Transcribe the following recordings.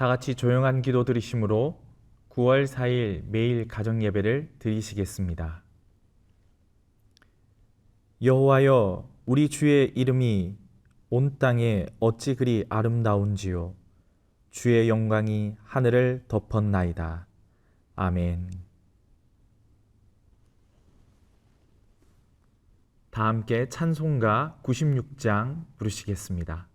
다 같이 조용한 기도 드리심으로 9월 4일 매일 가정 예배를 드리시겠습니다. 여호와여, 우리 주의 이름이 온 땅에 어찌 그리 아름다운지요. 주의 영광이 하늘을 덮었나이다. 아멘. 다 함께 찬송가 96장 부르시겠습니다.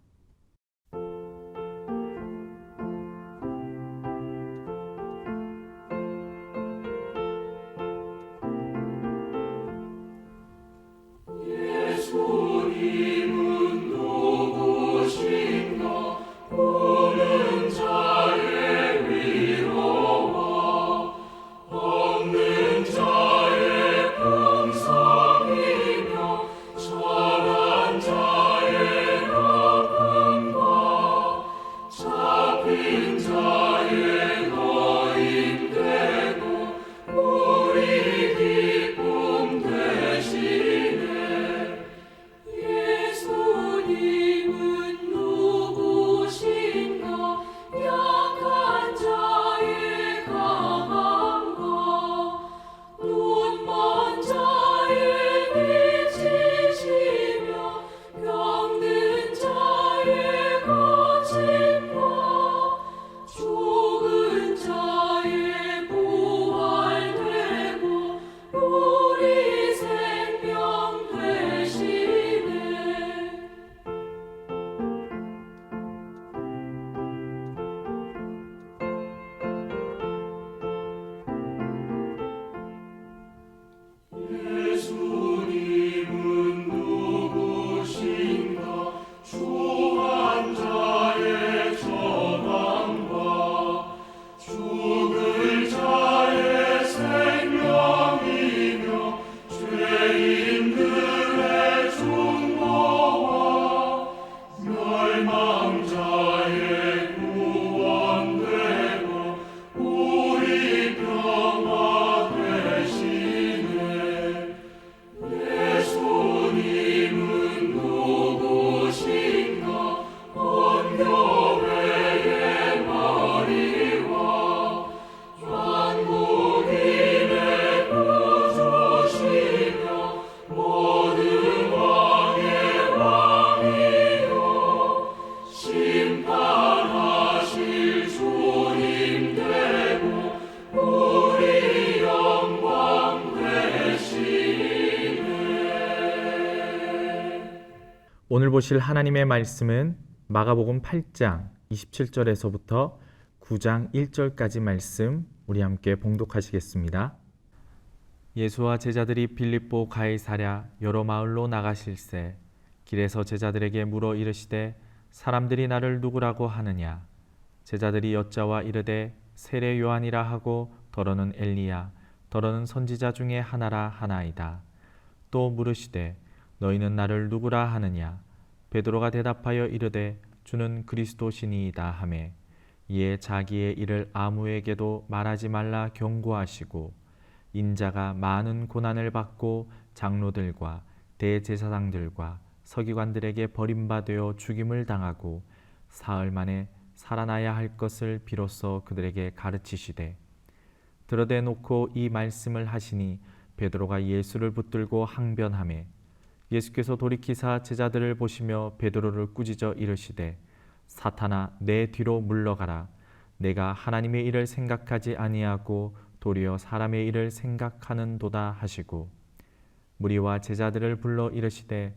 오늘 보실 하나님의 말씀은 마가복음 8장 27절에서부터 9장 1절까지 말씀 우리 함께 봉독하시겠습니다. 예수와 제자들이 빌립보 가이사랴 여러 마을로 나가실새 길에서 제자들에게 물어 이르시되 사람들이 나를 누구라고 하느냐. 제자들이 여짜와 이르되 세례 요한이라 하고 더러는 엘리야 더러는 선지자 중에 하나라 하나이다. 또 물으시되 너희는 나를 누구라 하느냐. 베드로가 대답하여 이르되 주는 그리스도시니이다 하매 이에 자기의 일을 아무에게도 말하지 말라 경고하시고 인자가 많은 고난을 받고 장로들과 대제사장들과 서기관들에게 버림받아 죽임을 당하고 사흘 만에 살아나야 할 것을 비로소 그들에게 가르치시되 들어대 놓고 이 말씀을 하시니 베드로가 예수를 붙들고 항변하매 예수께서 돌이키사 제자들을 보시며 베드로를 꾸짖어 이르시되 사탄아 내 뒤로 물러가라. 내가 하나님의 일을 생각하지 아니하고 도리어 사람의 일을 생각하는도다 하시고 무리와 제자들을 불러 이르시되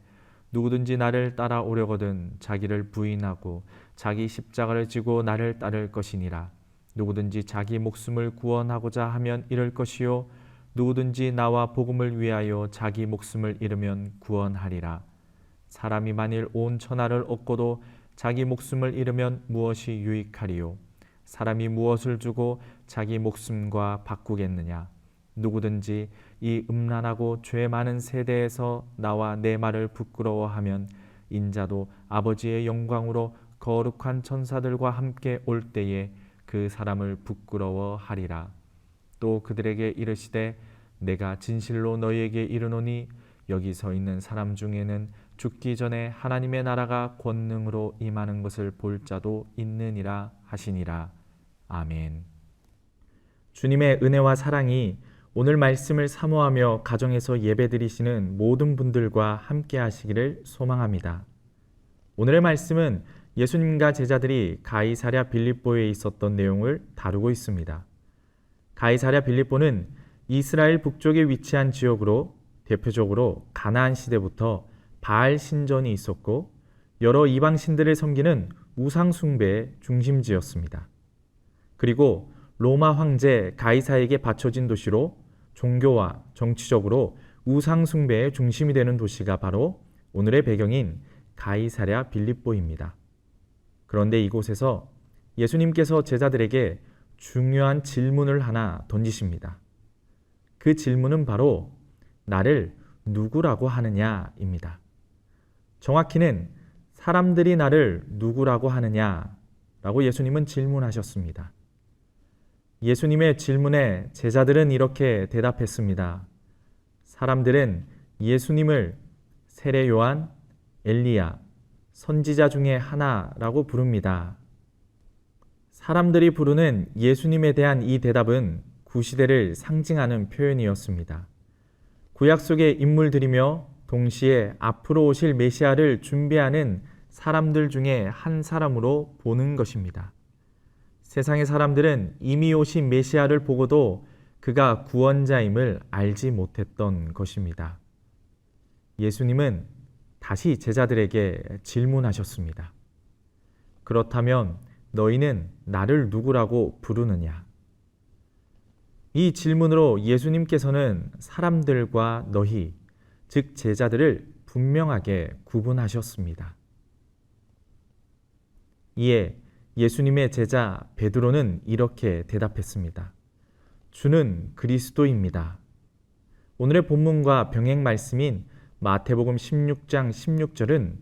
누구든지 나를 따라오려거든 자기를 부인하고 자기 십자가를 지고 나를 따를 것이니라. 누구든지 자기 목숨을 구원하고자 하면 잃을 것이요 누구든지 나와 복음을 위하여 자기 목숨을 잃으면 구원하리라. 사람이 만일 온 천하를 얻고도 자기 목숨을 잃으면 무엇이 유익하리요. 사람이 무엇을 주고 자기 목숨과 바꾸겠느냐. 누구든지 이 음란하고 죄 많은 세대에서 나와 내 말을 부끄러워하면 인자도 아버지의 영광으로 거룩한 천사들과 함께 올 때에 그 사람을 부끄러워하리라. 또 그들에게 이르시되 내가 진실로 너희에게 이르노니 여기 서 있는 사람 중에는 죽기 전에 하나님의 나라가 권능으로 임하는 것을 볼 자도 있느니라 하시니라. 아멘. 주님의 은혜와 사랑이 오늘 말씀을 사모하며 가정에서 예배드리시는 모든 분들과 함께 하시기를 소망합니다. 오늘의 말씀은 예수님과 제자들이 가이사랴 빌립보에 있었던 내용을 다루고 있습니다. 가이사랴 빌립보는 이스라엘 북쪽에 위치한 지역으로 대표적으로 가나안 시대부터 바알 신전이 있었고 여러 이방 신들을 섬기는 우상 숭배의 중심지였습니다. 그리고 로마 황제 가이사에게 바쳐진 도시로 종교와 정치적으로 우상 숭배의 중심이 되는 도시가 바로 오늘의 배경인 가이사랴 빌립보입니다. 그런데 이곳에서 예수님께서 제자들에게 중요한 질문을 하나 던지십니다. 그 질문은 바로 나를 누구라고 하느냐입니다. 정확히는 사람들이 나를 누구라고 하느냐라고 예수님은 질문하셨습니다. 예수님의 질문에 제자들은 이렇게 대답했습니다. 사람들은 예수님을 세례 요한, 엘리야, 선지자 중에 하나라고 부릅니다. 사람들이 부르는 예수님에 대한 이 대답은 구시대를 상징하는 표현이었습니다. 구약 속의 인물들이며 동시에 앞으로 오실 메시아를 준비하는 사람들 중에 한 사람으로 보는 것입니다. 세상의 사람들은 이미 오신 메시아를 보고도 그가 구원자임을 알지 못했던 것입니다. 예수님은 다시 제자들에게 질문하셨습니다. 그렇다면 너희는 나를 누구라고 부르느냐? 이 질문으로 예수님께서는 사람들과 너희, 즉 제자들을 분명하게 구분하셨습니다. 이에 예수님의 제자 베드로는 이렇게 대답했습니다. 주는 그리스도입니다. 오늘의 본문과 병행 말씀인 마태복음 16장 16절은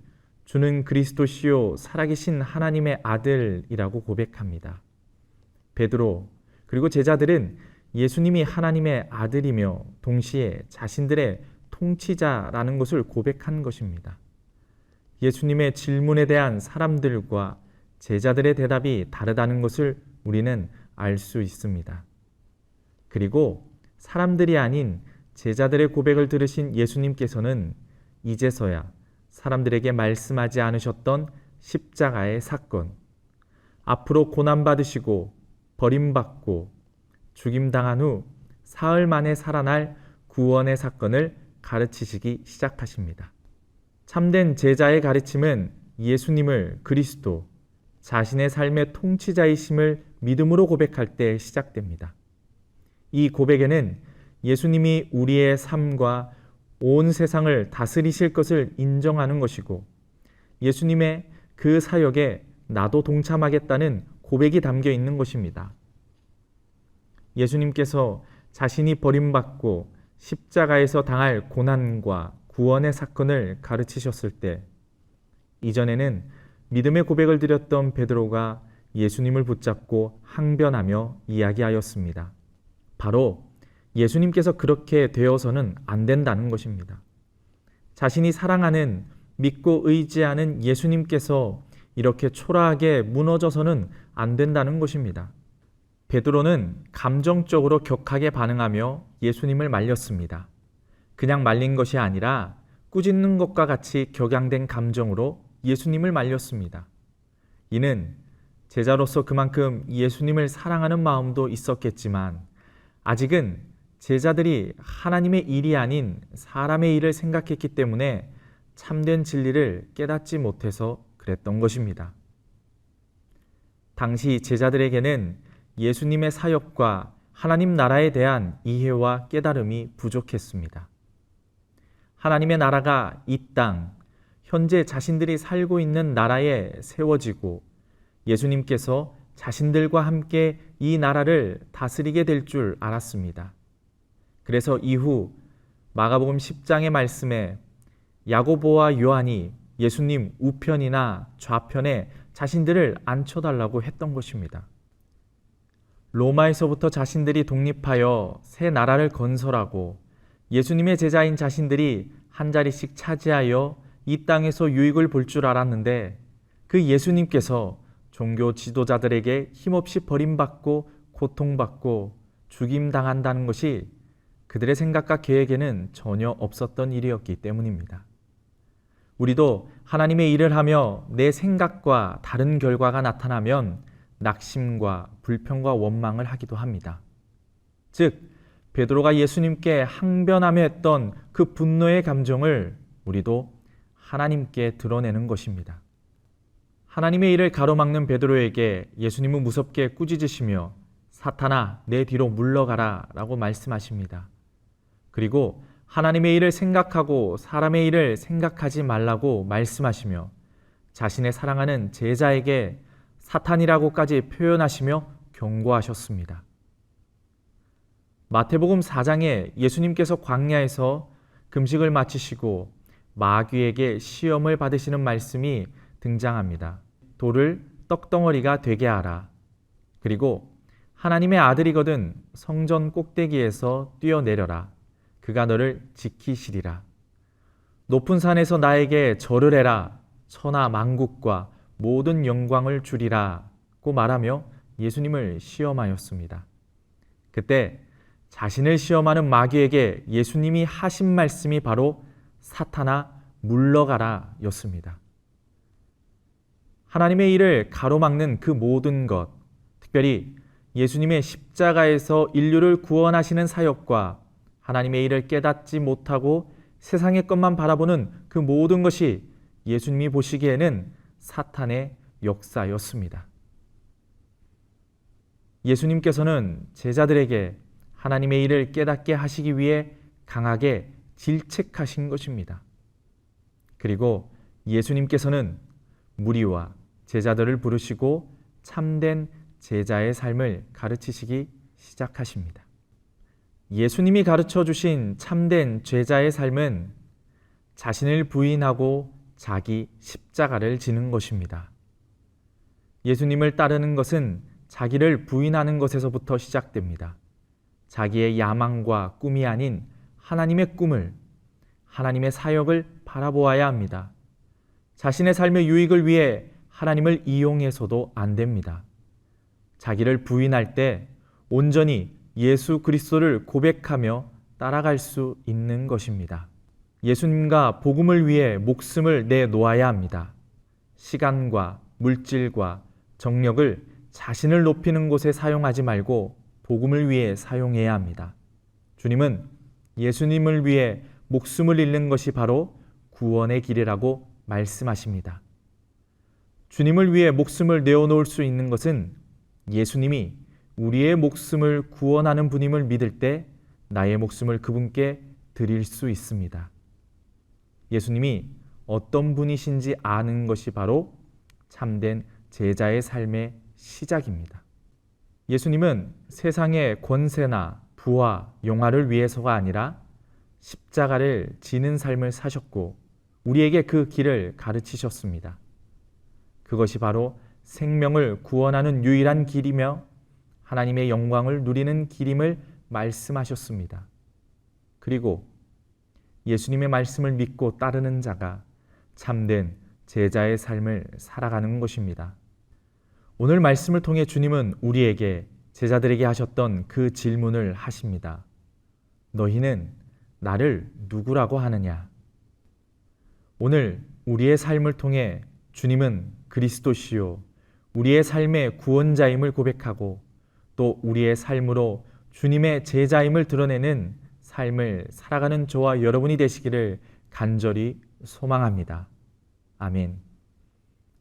주는 그리스도시요 살아계신 하나님의 아들이라고 고백합니다. 베드로 그리고 제자들은 예수님이 하나님의 아들이며 동시에 자신들의 통치자라는 것을 고백한 것입니다. 예수님의 질문에 대한 사람들과 제자들의 대답이 다르다는 것을 우리는 알 수 있습니다. 그리고 사람들이 아닌 제자들의 고백을 들으신 예수님께서는 이제서야 사람들에게 말씀하지 않으셨던 십자가의 사건, 앞으로 고난받으시고 버림받고 죽임당한 후 사흘 만에 살아날 구원의 사건을 가르치시기 시작하십니다. 참된 제자의 가르침은 예수님을 그리스도, 자신의 삶의 통치자이심을 믿음으로 고백할 때 시작됩니다. 이 고백에는 예수님이 우리의 삶과 온 세상을 다스리실 것을 인정하는 것이고 예수님의 그 사역에 나도 동참하겠다는 고백이 담겨 있는 것입니다. 예수님께서 자신이 버림받고 십자가에서 당할 고난과 구원의 사건을 가르치셨을 때 이전에는 믿음의 고백을 드렸던 베드로가 예수님을 붙잡고 항변하며 이야기하였습니다. 바로 예수님께서 그렇게 되어서는 안 된다는 것입니다. 자신이 사랑하는, 믿고 의지하는 예수님께서 이렇게 초라하게 무너져서는 안 된다는 것입니다. 베드로는 감정적으로 격하게 반응하며 예수님을 말렸습니다. 그냥 말린 것이 아니라 꾸짖는 것과 같이 격양된 감정으로 예수님을 말렸습니다. 이는 제자로서 그만큼 예수님을 사랑하는 마음도 있었겠지만 아직은 제자들이 하나님의 일이 아닌 사람의 일을 생각했기 때문에 참된 진리를 깨닫지 못해서 그랬던 것입니다. 당시 제자들에게는 예수님의 사역과 하나님 나라에 대한 이해와 깨달음이 부족했습니다. 하나님의 나라가 이 땅, 현재 자신들이 살고 있는 나라에 세워지고 예수님께서 자신들과 함께 이 나라를 다스리게 될 줄 알았습니다. 그래서 이후 마가복음 10장의 말씀에 야고보와 요한이 예수님 우편이나 좌편에 자신들을 앉혀달라고 했던 것입니다. 로마에서부터 자신들이 독립하여 새 나라를 건설하고 예수님의 제자인 자신들이 한 자리씩 차지하여 이 땅에서 유익을 볼 줄 알았는데 그 예수님께서 종교 지도자들에게 힘없이 버림받고 고통받고 죽임당한다는 것이 그들의 생각과 계획에는 전혀 없었던 일이었기 때문입니다. 우리도 하나님의 일을 하며 내 생각과 다른 결과가 나타나면 낙심과 불평과 원망을 하기도 합니다. 즉, 베드로가 예수님께 항변하며 했던 그 분노의 감정을 우리도 하나님께 드러내는 것입니다. 하나님의 일을 가로막는 베드로에게 예수님은 무섭게 꾸짖으시며 사탄아, 내 뒤로 물러가라 라고 말씀하십니다. 그리고 하나님의 일을 생각하고 사람의 일을 생각하지 말라고 말씀하시며 자신의 사랑하는 제자에게 사탄이라고까지 표현하시며 경고하셨습니다. 마태복음 4장에 예수님께서 광야에서 금식을 마치시고 마귀에게 시험을 받으시는 말씀이 등장합니다. 돌을 떡덩어리가 되게 하라. 그리고 하나님의 아들이거든 성전 꼭대기에서 뛰어내려라. 그가 너를 지키시리라. 높은 산에서 나에게 절을 해라. 천하 만국과 모든 영광을 주리라고 말하며 예수님을 시험하였습니다. 그때 자신을 시험하는 마귀에게 예수님이 하신 말씀이 바로 사탄아 물러가라 였습니다. 하나님의 일을 가로막는 그 모든 것, 특별히 예수님의 십자가에서 인류를 구원하시는 사역과 하나님의 일을 깨닫지 못하고 세상의 것만 바라보는 그 모든 것이 예수님이 보시기에는 사탄의 역사였습니다. 예수님께서는 제자들에게 하나님의 일을 깨닫게 하시기 위해 강하게 질책하신 것입니다. 그리고 예수님께서는 무리와 제자들을 부르시고 참된 제자의 삶을 가르치시기 시작하십니다. 예수님이 가르쳐 주신 참된 제자의 삶은 자신을 부인하고 자기 십자가를 지는 것입니다. 예수님을 따르는 것은 자기를 부인하는 것에서부터 시작됩니다. 자기의 야망과 꿈이 아닌 하나님의 꿈을, 하나님의 사역을 바라보아야 합니다. 자신의 삶의 유익을 위해 하나님을 이용해서도 안 됩니다. 자기를 부인할 때 온전히 예수 그리스도를 고백하며 따라갈 수 있는 것입니다. 예수님과 복음을 위해 목숨을 내놓아야 합니다. 시간과 물질과 정력을 자신을 높이는 곳에 사용하지 말고 복음을 위해 사용해야 합니다. 주님은 예수님을 위해 목숨을 잃는 것이 바로 구원의 길이라고 말씀하십니다. 주님을 위해 목숨을 내어놓을 수 있는 것은 예수님이 우리의 목숨을 구원하는 분임을 믿을 때 나의 목숨을 그분께 드릴 수 있습니다. 예수님이 어떤 분이신지 아는 것이 바로 참된 제자의 삶의 시작입니다. 예수님은 세상의 권세나 부와 영화를 위해서가 아니라 십자가를 지는 삶을 사셨고 우리에게 그 길을 가르치셨습니다. 그것이 바로 생명을 구원하는 유일한 길이며 하나님의 영광을 누리는 길임을 말씀하셨습니다. 그리고 예수님의 말씀을 믿고 따르는 자가 참된 제자의 삶을 살아가는 것입니다. 오늘 말씀을 통해 주님은 우리에게 제자들에게 하셨던 그 질문을 하십니다. 너희는 나를 누구라고 하느냐? 오늘 우리의 삶을 통해 주님은 그리스도시요 우리의 삶의 구원자임을 고백하고 또 우리의 삶으로 주님의 제자임을 드러내는 삶을 살아가는 저와 여러분이 되시기를 간절히 소망합니다. 아멘.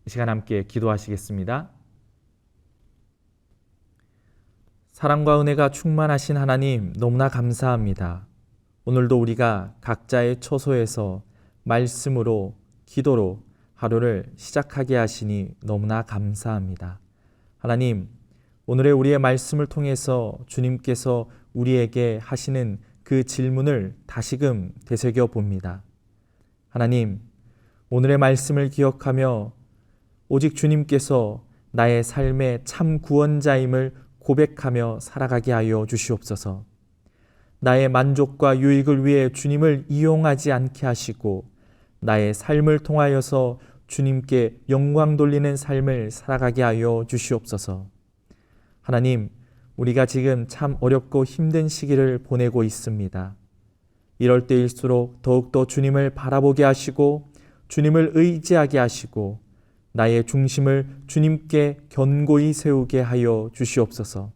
이 시간 함께 기도하시겠습니다. 사랑과 은혜가 충만하신 하나님 너무나 감사합니다. 오늘도 우리가 각자의 처소에서 말씀으로 기도로 하루를 시작하게 하시니 너무나 감사합니다. 하나님, 오늘의 우리의 말씀을 통해서 주님께서 우리에게 하시는 그 질문을 다시금 되새겨 봅니다. 하나님, 오늘의 말씀을 기억하며 오직 주님께서 나의 삶의 참 구원자임을 고백하며 살아가게 하여 주시옵소서. 나의 만족과 유익을 위해 주님을 이용하지 않게 하시고 나의 삶을 통하여서 주님께 영광 돌리는 삶을 살아가게 하여 주시옵소서. 하나님, 우리가 지금 참 어렵고 힘든 시기를 보내고 있습니다. 이럴 때일수록 더욱더 주님을 바라보게 하시고 주님을 의지하게 하시고 나의 중심을 주님께 견고히 세우게 하여 주시옵소서.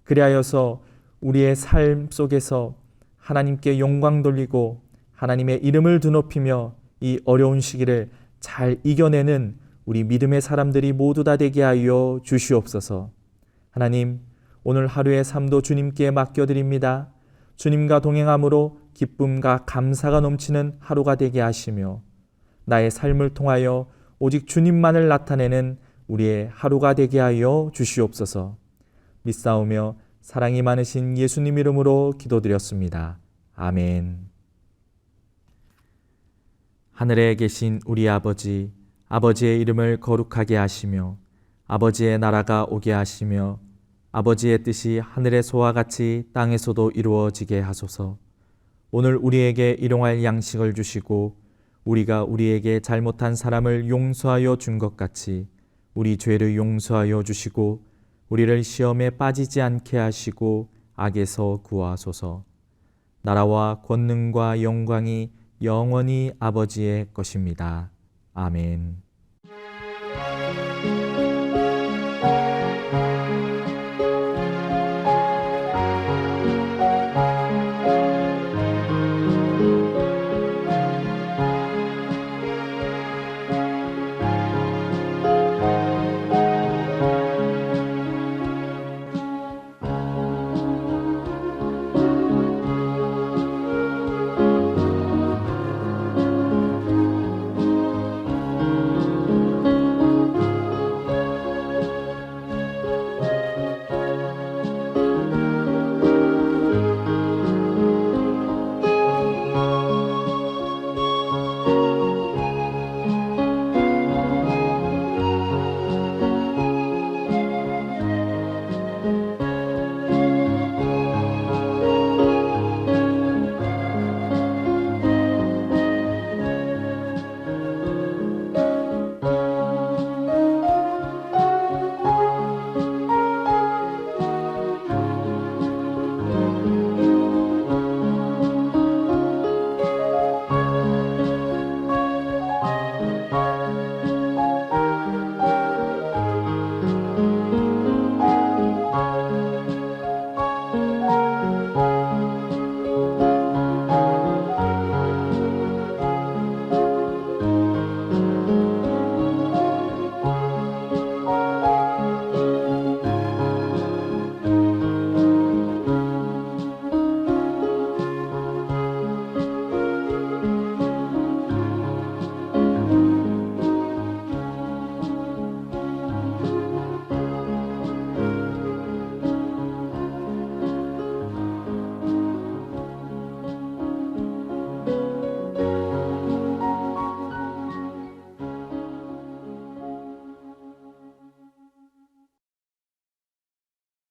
그리하여서 우리의 삶 속에서 하나님께 영광 돌리고 하나님의 이름을 드높이며 이 어려운 시기를 잘 이겨내는 우리 믿음의 사람들이 모두 다 되게 하여 주시옵소서. 하나님, 오늘 하루의 삶도 주님께 맡겨드립니다. 주님과 동행함으로 기쁨과 감사가 넘치는 하루가 되게 하시며 나의 삶을 통하여 오직 주님만을 나타내는 우리의 하루가 되게 하여 주시옵소서. 믿사오며 사랑이 많으신 예수님 이름으로 기도드렸습니다. 아멘. 하늘에 계신 우리 아버지, 아버지의 이름을 거룩하게 하시며 아버지의 나라가 오게 하시며 아버지의 뜻이 하늘에서와 같이 땅에서도 이루어지게 하소서. 오늘 우리에게 일용할 양식을 주시고 우리가 우리에게 잘못한 사람을 용서하여 준 것 같이 우리 죄를 용서하여 주시고 우리를 시험에 빠지지 않게 하시고 악에서 구하소서. 나라와 권능과 영광이 영원히 아버지의 것입니다. 아멘.